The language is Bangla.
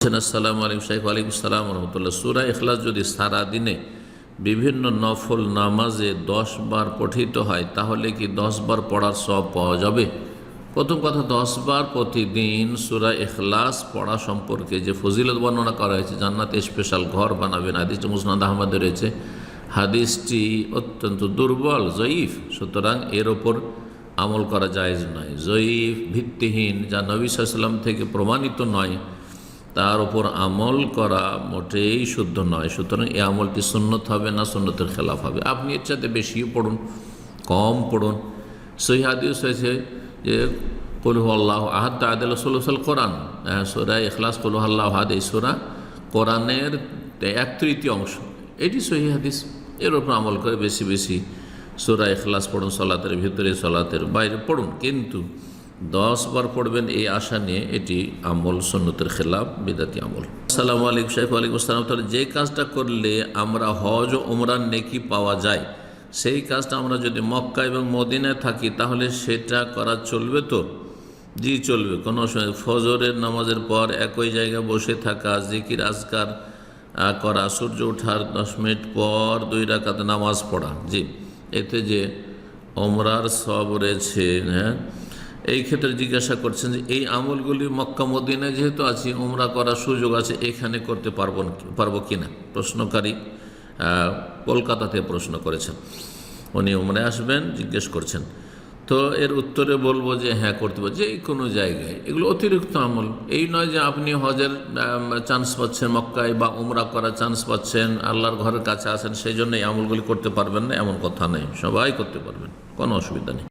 আসসালামু আলাইকুম শাইখ। ওয়ালাইকুম আসসালাম রহমতুল্লাহ। সূরা ইখলাস যদি সারা দিনে বিভিন্ন নফল নামাজে 10 বার পঠিত হয় তাহলে কি 10 বার পড়ার সওয়াব পাওয়া যাবে? প্রথম কথা, 10 বার প্রতিদিন সূরা ইখলাস পড়া সম্পর্কে যে ফজিলত বর্ণনা করা হয়েছে, জান্নাতে স্পেশাল ঘর বানাবেন, হাদিসটি মুসনাদ আহমদে রয়েছে। হাদিসটি অত্যন্ত দুর্বল, জয়ীফ, সুতরাং এর ওপর আমল করা জায়েজ নয়। জয়ীফ, ভিত্তিহীন, যা নবী সাল্লাল্লাহু আলাইহি ওয়াসাল্লাম থেকে প্রমাণিত নয়, তার উপর আমল করা মোটেই শুদ্ধ নয়। সুতরাং এই আমলটি সুন্নত হবে না, সুন্নতের খেলাফ হবে। আপনি এর চাইতে বেশিও পড়ুন, কম পড়ুন। সহিহ হাদিস হয়েছে যে কুল হুয়াল্লাহু আহাদ তাআদিলু সুলুসুল কোরআন। সূরা ইখলাস কুল হুয়াল্লাহু আহাদ এই সূরা কোরআনের 1/3 অংশ, এটি সহিহ হাদিস। এর উপর আমল করে বেশি বেশি সূরা ইখলাস পড়ুন, সালাতের ভিতরে সলাতের বাইরে পড়ুন, কিন্তু 10 বার পড়বেন এই আশা নিয়ে এটি আমল সুন্নতের খেলাফ, বিদাতি আমল। আসসালামু আলাইকুম শাইখ। ওয়ালাইকুম আসসালাম। তাহলে যে কাজটা করলে আমরা হজ ও উমরার নেকি পাওয়া যায়, সেই কাজটা আমরা যদি মক্কা এবং মদিনায় থাকি তাহলে সেটা করা চলবে তো? জি চলবে, কোনো অসুবিধা। ফজরের নামাজের পর একই জায়গায় বসে থাকা, জিকির আজকার করা, সূর্য ওঠার 10 মিনিট পর 2 রাকাত নামাজ পড়া, জি, এতে যে ওমরার সওয়াব রয়েছে। হ্যাঁ, এই ক্ষেত্রে জিজ্ঞাসা করছেন যে এই আমলগুলি মক্কা মদিনায় যেহেতু আছি, উমরা করার সুযোগ আছে, এখানে করতে পারবো কি না? প্রশ্নকারী কলকাতাতে প্রশ্ন করেছেন, উনি উমরায় আসবেন, জিজ্ঞেস করছেন। তো এর উত্তরে বলবো যে হ্যাঁ, করতে পারবো যে কোনো জায়গায়। এগুলো অতিরিক্ত আমল, এই নয় যে আপনি হজের চান্স পাচ্ছেন মক্কায় বা উমরা করার চান্স পাচ্ছেন, আল্লাহর ঘরের কাছে আছেন, সেই জন্য এই আমলগুলি করতে পারবেন না, এমন কথা নেই। সবাই করতে পারবেন, কোনো অসুবিধা নেই।